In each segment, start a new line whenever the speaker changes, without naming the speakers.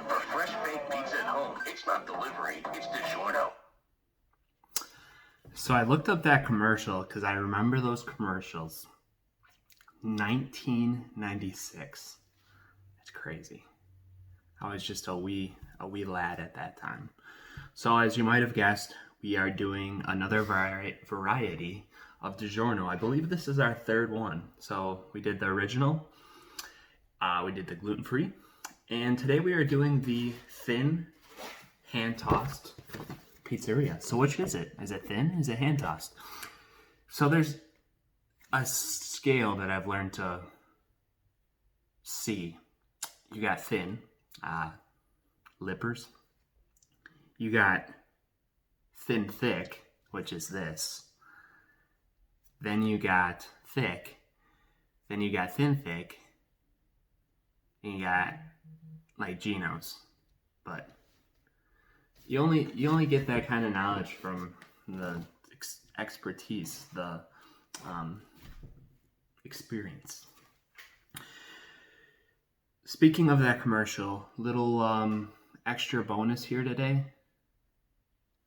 For fresh baked pizza at home, it's not delivery, it's Digiorno.
So I looked up that commercial because I remember those commercials. 1996. That's crazy. I was just a wee lad at that time. So as you might have guessed, we are doing another variety of Digiorno. I believe this is our third one. So we did the original, we did the gluten-free, and today we are doing the thin, hand-tossed pizzeria. So which is it? Is it thin? Is it hand-tossed? So there's a scale that I've learned to see. You got thin, lippers. You got thin thick, which is this. Then you got thick. Then you got thin thick. And you got like Geno's. But you only get that kind of knowledge from the expertise, the experience. Speaking of that commercial, little extra bonus here today.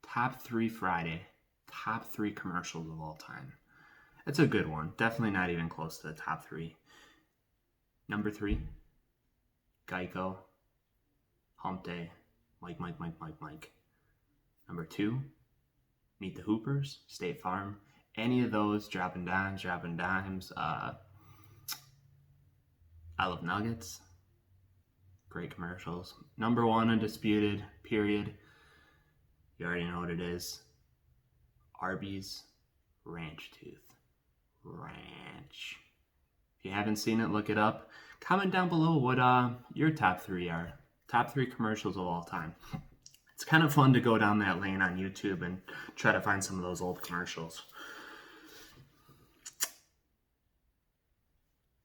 Top 3 Friday. Top 3 commercials of all time. That's a good one. Definitely not even close to the top 3. Number 3, Geico, Hump Day, Mike. Number 2, Meet the Hoopers, State Farm. Any of those, dropping dimes. I Love Nuggets. Great commercials. Number 1, undisputed, period. You already know what it is. Arby's Ranch Tooth. Ranch. If you haven't seen it, look it up. Comment down below what your top 3 are. Top 3 commercials of all time. It's kind of fun to go down that lane on YouTube and try to find some of those old commercials.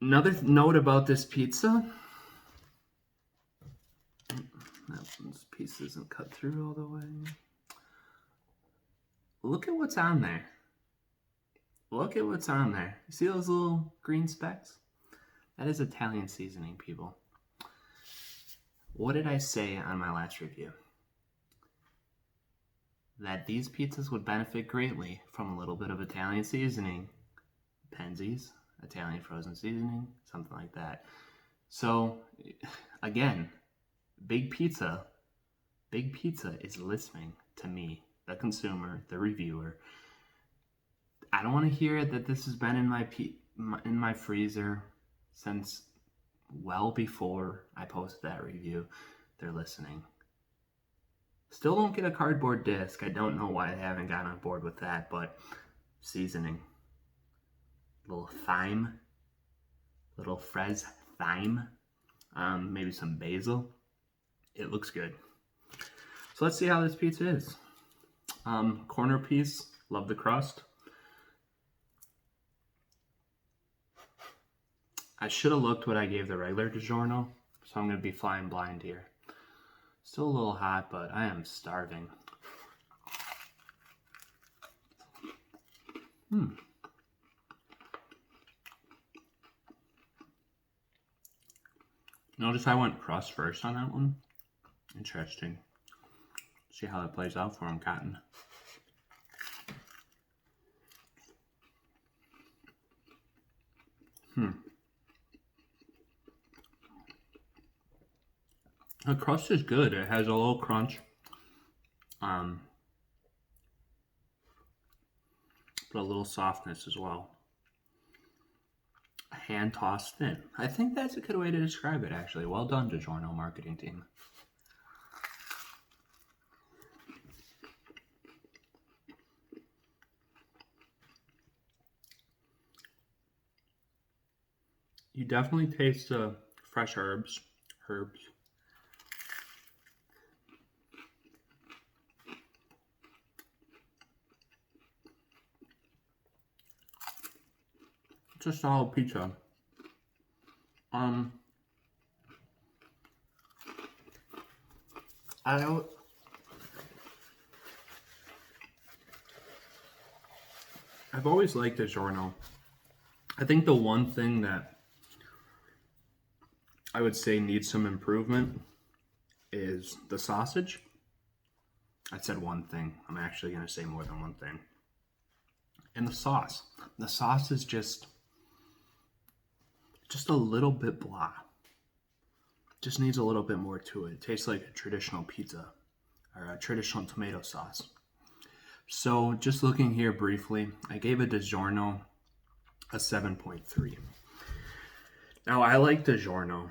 Another note about this pizza. This piece isn't cut through all the way. Look at what's on there. Look at what's on there. You see those little green specks? That is Italian seasoning, people. What did I say on my last review? That these pizzas would benefit greatly from a little bit of Italian seasoning. Penzies, Italian frozen seasoning, something like that. So, again, Big Pizza is listening to me, the consumer, the reviewer. I don't want to hear that this has been in my freezer since well before I posted that review. They're listening. Still don't get a cardboard disc. I don't know why they haven't gotten on board with that, but seasoning. Little thyme. Little Frez thyme. Maybe some basil. It looks good. So let's see how this pizza is. Corner piece. Love the crust. I should have looked what I gave the regular Digiorno, so I'm going to be flying blind here. Still a little hot, but I am starving. Notice I went crust first on that one. Interesting. See how that plays out for him, Cotton. The crust is good. It has a little crunch. But a little softness as well. Hand tossed thin. I think that's a good way to describe it, actually. Well done, Digiorno marketing team. You definitely taste the fresh herbs. It's a solid pizza. I've always liked Digiorno. I think the one thing that I would say needs some improvement is the sausage. I said one thing. I'm actually going to say more than one thing. And the sauce. The sauce is just a little bit blah. Just needs a little bit more to it. It tastes like a traditional pizza or a traditional tomato sauce. So just looking here briefly, I gave a Digiorno a 7.3. Now I like Digiorno.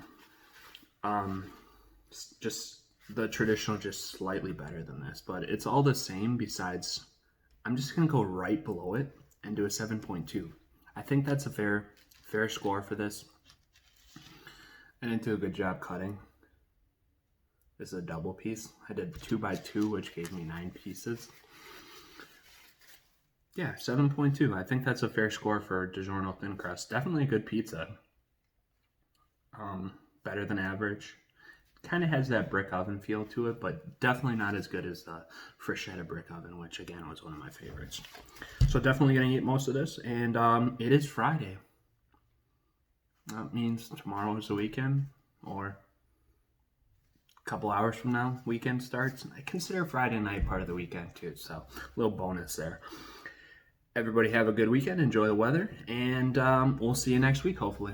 Just the traditional, just slightly better than this, but it's all the same. Besides, I'm just gonna go right below it and do a 7.2. I think that's a fair score for this. I didn't do a good job cutting. This is a double piece. I did 2x2, which gave me 9 pieces. Yeah, 7.2. I think that's a fair score for Digiorno thin crust. Definitely a good pizza. Better than average. Kind of has that brick oven feel to it, but definitely not as good as the Freschetta brick oven, which again was one of my favorites. So definitely gonna eat most of this, and it is Friday. That means tomorrow is the weekend, or a couple hours from now, weekend starts. I consider Friday night part of the weekend too, so a little bonus there. Everybody have a good weekend, enjoy the weather, and we'll see you next week, hopefully.